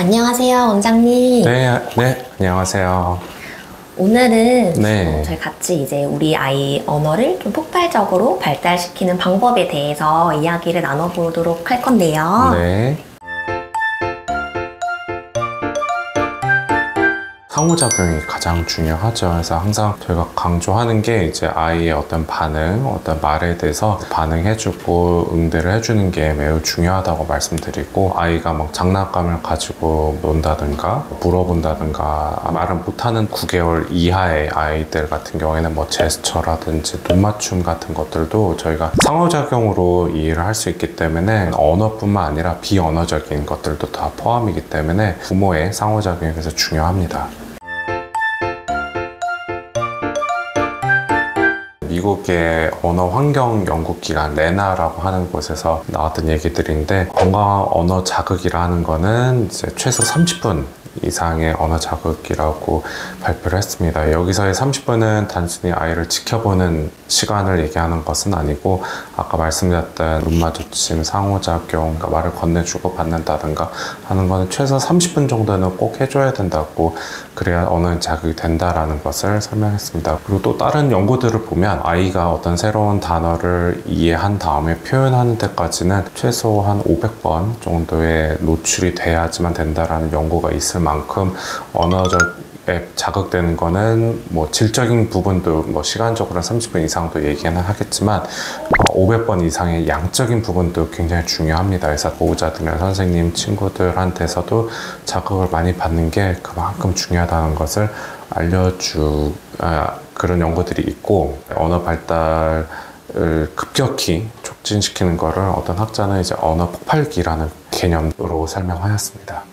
안녕하세요, 원장님. 네, 안녕하세요. 오늘은 네. 저희 같이 이제 우리 아이 언어를 좀 폭발적으로 발달시키는 방법에 대해서 이야기를 나눠보도록 할 건데요. 네. 상호작용이 가장 중요하죠. 그래서 항상 저희가 강조하는 게 이제 아이의 어떤 반응, 어떤 말에 대해서 반응해주고 응대를 해주는 게 매우 중요하다고 말씀드리고, 아이가 막 장난감을 가지고 논다든가 물어본다든가 말을 못하는 9개월 이하의 아이들 같은 경우에는 뭐 제스처라든지 눈맞춤 같은 것들도 저희가 상호작용으로 이해를 할 수 있기 때문에 언어뿐만 아니라 비언어적인 것들도 다 포함이기 때문에 부모의 상호작용이 그래서 중요합니다. 미국의 언어 환경 연구기관 레나라고 하는 곳에서 나왔던 얘기들인데, 건강한 언어 자극이라는 거는 이제 최소 30분 이상의 언어 자극이라고 발표를 했습니다. 여기서의 30분은 단순히 아이를 지켜보는 시간을 얘기하는 것은 아니고, 아까 말씀드렸던 눈 마주침, 상호작용, 그러니까 말을 건네주고 받는다든가 하는 거는 최소 30분 정도는 꼭 해줘야 된다고, 그래야 언어 자극이 된다라는 것을 설명했습니다. 그리고 또 다른 연구들을 보면 아이가 어떤 새로운 단어를 이해한 다음에 표현하는 데까지는 최소 한 500번 정도의 노출이 돼야지만 된다라는 연구가 있을 만큼, 언어적에 자극되는 거는 뭐 질적인 부분도 뭐 시간적으로 30분 이상도 얘기는 하겠지만 500번 이상의 양적인 부분도 굉장히 중요합니다. 그래서 보호자들이나 선생님, 친구들한테서도 자극을 많이 받는 게 그만큼 중요하다는 것을 그런 연구들이 있고, 언어 발달을 급격히 촉진시키는 거를 어떤 학자는 이제 언어 폭발기라는 개념으로 설명하였습니다.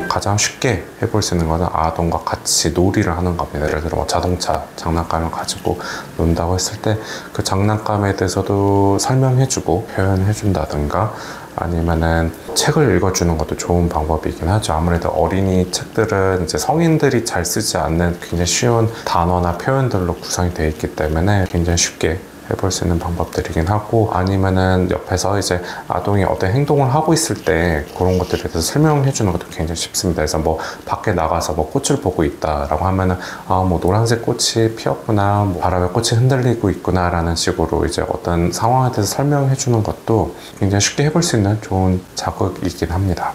가장 쉽게 해볼 수 있는 것은 아동과 같이 놀이를 하는 겁니다. 예를 들어 뭐 자동차 장난감을 가지고 논다고 했을 때 그 장난감에 대해서도 설명해주고 표현해준다든가, 아니면은 책을 읽어주는 것도 좋은 방법이긴 하죠. 아무래도 어린이 책들은 이제 성인들이 잘 쓰지 않는 굉장히 쉬운 단어나 표현들로 구성이 되어 있기 때문에 굉장히 쉽게 해볼 수 있는 방법들이긴 하고, 아니면은 옆에서 이제 아동이 어떤 행동을 하고 있을 때 그런 것들에 대해서 설명해 주는 것도 굉장히 쉽습니다. 그래서 뭐 밖에 나가서 뭐 꽃을 보고 있다라고 하면은 뭐 노란색 꽃이 피었구나, 뭐 바람에 꽃이 흔들리고 있구나 라는 식으로 이제 어떤 상황에 대해서 설명해 주는 것도 굉장히 쉽게 해볼 수 있는 좋은 자극이긴 합니다.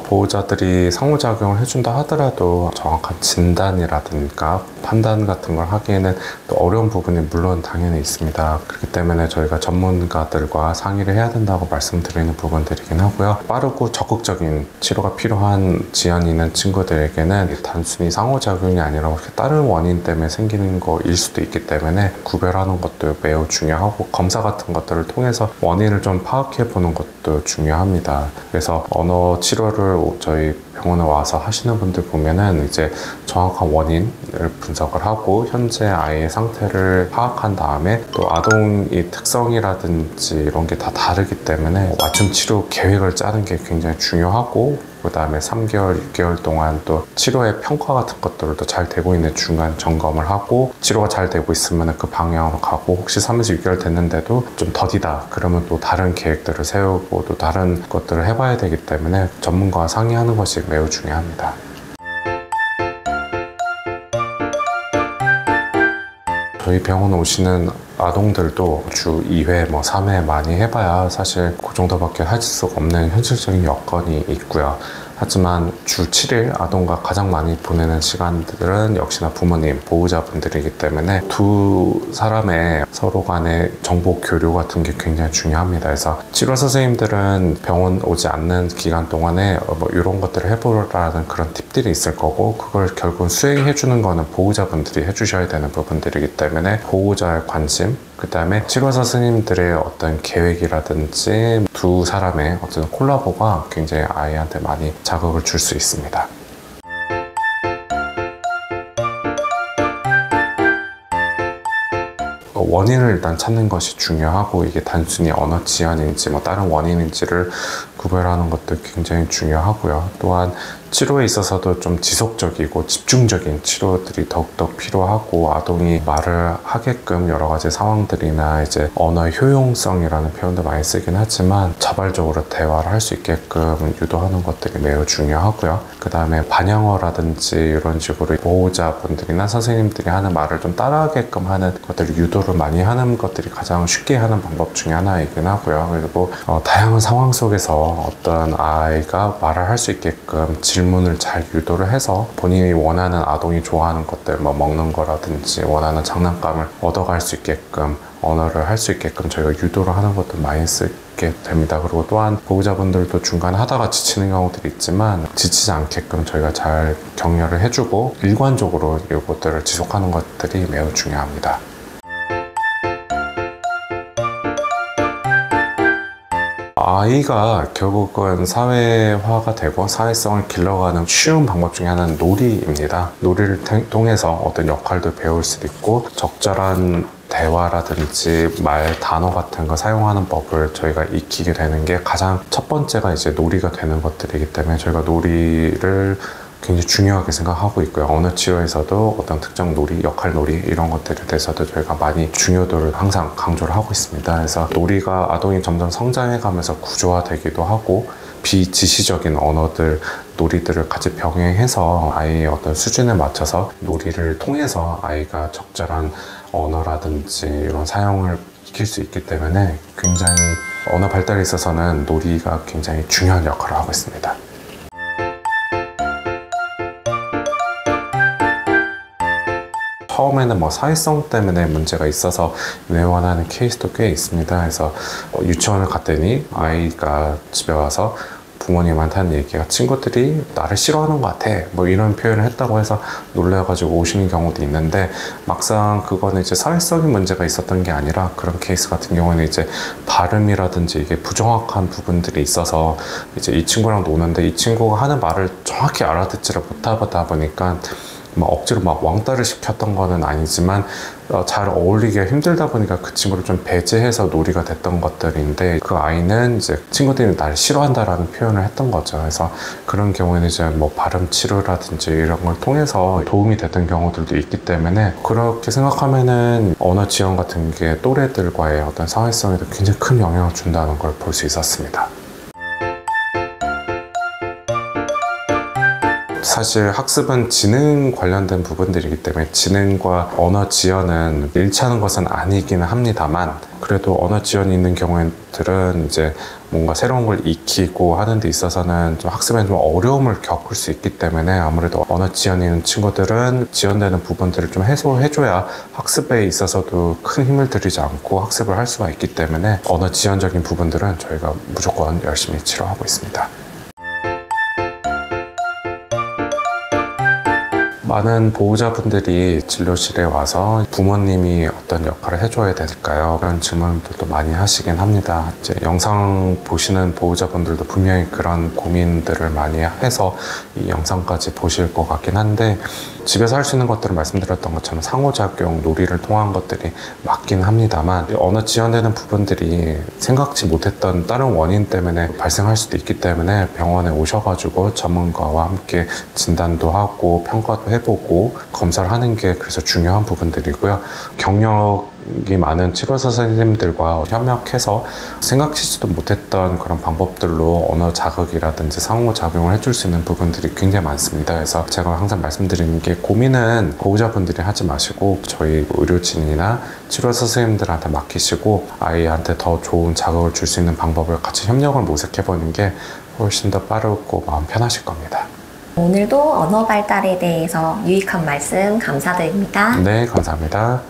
보호자들이 상호작용을 해준다 하더라도 정확한 진단이라든가 판단 같은 걸 하기에는 또 어려운 부분이 물론 당연히 있습니다. 그렇기 때문에 저희가 전문가들과 상의를 해야 된다고 말씀드리는 부분들이긴 하고요. 빠르고 적극적인 치료가 필요한 지연이 있는 친구들에게는 단순히 상호작용이 아니라 다른 원인 때문에 생기는 거일 수도 있기 때문에 구별하는 것도 매우 중요하고, 검사 같은 것들을 통해서 원인을 좀 파악해 보는 것도 중요합니다. 그래서 언어 치료를 저희 병원에 와서 하시는 분들 보면은 이제 정확한 원인을 분석을 하고 현재 아이의 상태를 파악한 다음에, 또 아동의 특성이라든지 이런 게 다 다르기 때문에 맞춤 치료 계획을 짜는 게 굉장히 중요하고, 그 다음에 3개월, 6개월 동안 또 치료의 평가 같은 것들도 잘 되고 있는 중간 점검을 하고, 치료가 잘 되고 있으면 그 방향으로 가고, 혹시 3에서 6개월 됐는데도 좀 더디다 그러면 또 다른 계획들을 세우고 또 다른 것들을 해봐야 되기 때문에 전문가와 상의하는 것이 매우 중요합니다. 저희 병원 오시는 아동들도 주 2회, 뭐 3회 많이 해봐야 사실 그 정도밖에 할 수가 없는 현실적인 여건이 있고요. 하지만 주 7일 아동과 가장 많이 보내는 시간들은 역시나 부모님, 보호자분들이기 때문에 두 사람의 서로 간의 정보 교류 같은 게 굉장히 중요합니다. 그래서 치료 선생님들은 병원 오지 않는 기간 동안에 뭐 이런 것들을 해보라는 그런 팁들이 있을 거고, 그걸 결국 수행해 주는 거는 보호자분들이 해주셔야 되는 부분들이기 때문에 보호자의 관심, 그 다음에 치료사 선생님들의 어떤 계획이라든지 두 사람의 어떤 콜라보가 굉장히 아이한테 많이 자극을 줄 수 있습니다. 원인을 일단 찾는 것이 중요하고, 이게 단순히 언어 지연인지 뭐 다른 원인인지를 구별하는 것도 굉장히 중요하고요. 또한 치료에 있어서도 좀 지속적이고 집중적인 치료들이 더욱더 필요하고 아동이 말을 하게끔 여러 가지 상황들이나 이제 언어의 효용성이라는 표현도 많이 쓰긴 하지만 자발적으로 대화를 할 수 있게끔 유도하는 것들이 매우 중요하고요. 그 다음에 반영어라든지 이런 식으로 보호자분들이나 선생님들이 하는 말을 좀 따라하게끔 하는 것들을 유도를 많이 하는 것들이 가장 쉽게 하는 방법 중에 하나이긴 하고요. 그리고 다양한 상황 속에서 어떤 아이가 말을 할 수 있게끔 질문을 잘 유도를 해서 본인이 원하는 아동이 좋아하는 것들, 뭐 먹는 거라든지 원하는 장난감을 얻어갈 수 있게끔 언어를 할 수 있게끔 저희가 유도를 하는 것도 많이 쓰게 됩니다. 그리고 또한 보호자분들도 중간에 하다가 지치는 경우들이 있지만 지치지 않게끔 저희가 잘 격려를 해주고 일관적으로 이것들을 지속하는 것들이 매우 중요합니다. 아이가 결국은 사회화가 되고 사회성을 길러가는 쉬운 방법 중에 하나는 놀이입니다. 놀이를 통해서 어떤 역할도 배울 수도 있고 적절한 대화라든지 말, 단어 같은 거 사용하는 법을 저희가 익히게 되는 게 가장 첫 번째가 이제 놀이가 되는 것들이기 때문에 저희가 놀이를 굉장히 중요하게 생각하고 있고요. 언어 치료에서도 어떤 특정 놀이, 역할 놀이 이런 것들에 대해서도 저희가 많이 중요도를 항상 강조를 하고 있습니다. 그래서 놀이가 아동이 점점 성장해가면서 구조화되기도 하고 비지시적인 언어들, 놀이들을 같이 병행해서 아이의 어떤 수준에 맞춰서 놀이를 통해서 아이가 적절한 언어라든지 이런 사용을 익힐 수 있기 때문에 굉장히 언어 발달에 있어서는 놀이가 굉장히 중요한 역할을 하고 있습니다. 처음에는 뭐 사회성 때문에 문제가 있어서 내원하는 케이스도 꽤 있습니다. 그래서 유치원을 갔더니 아이가 집에 와서 부모님한테 한 얘기가 친구들이 나를 싫어하는 것 같아 뭐 이런 표현을 했다고 해서 놀라가지고 오시는 경우도 있는데 막상 그거는 이제 사회적인 문제가 있었던 게 아니라 그런 케이스 같은 경우는 이제 발음이라든지 이게 부정확한 부분들이 있어서 이제 이 친구랑 노는데 이 친구가 하는 말을 정확히 알아듣지를 못하다 보니까 막 억지로 막 왕따를 시켰던 거는 아니지만 잘 어울리기가 힘들다 보니까 그 친구를 좀 배제해서 놀이가 됐던 것들인데 그 아이는 이제 친구들이 나를 싫어한다라는 표현을 했던 거죠. 그래서 그런 경우에는 이제 뭐 발음 치료라든지 이런 걸 통해서 도움이 됐던 경우들도 있기 때문에 그렇게 생각하면은 언어 지원 같은 게 또래들과의 어떤 사회성에도 굉장히 큰 영향을 준다는 걸 볼 수 있었습니다. 사실 학습은 지능 관련된 부분들이기 때문에 지능과 언어 지연은 일치하는 것은 아니기는 합니다만 그래도 언어 지연이 있는 경우들은 이제 뭔가 새로운 걸 익히고 하는 데 있어서는 좀 학습에 좀 어려움을 겪을 수 있기 때문에 아무래도 언어 지연이 있는 친구들은 지연되는 부분들을 좀 해소해줘야 학습에 있어서도 큰 힘을 들이지 않고 학습을 할 수가 있기 때문에 언어 지연적인 부분들은 저희가 무조건 열심히 치료하고 있습니다. 많은 보호자분들이 진료실에 와서 부모님이 어떤 역할을 해줘야 될까요? 그런 질문들도 많이 하시긴 합니다. 이제 영상 보시는 보호자분들도 분명히 그런 고민들을 많이 해서 이 영상까지 보실 것 같긴 한데 집에서 할 수 있는 것들을 말씀드렸던 것처럼 상호작용, 놀이를 통한 것들이 맞긴 합니다만 언어 지연되는 부분들이 생각지 못했던 다른 원인 때문에 발생할 수도 있기 때문에 병원에 오셔가지고 전문가와 함께 진단도 하고 평가도 해보고 검사를 하는 게 그래서 중요한 부분들이고요. 경력이 많은 치료사 선생님들과 협력해서 생각지도 못했던 그런 방법들로 언어 자극이라든지 상호작용을 해줄 수 있는 부분들이 굉장히 많습니다. 그래서 제가 항상 말씀드리는 게 고민은 보호자분들이 하지 마시고 저희 의료진이나 치료사 선생님들한테 맡기시고 아이한테 더 좋은 자극을 줄 수 있는 방법을 같이 협력을 모색해보는 게 훨씬 더 빠르고 마음 편하실 겁니다. 오늘도 언어 발달에 대해서 유익한 말씀 감사드립니다. 네, 감사합니다.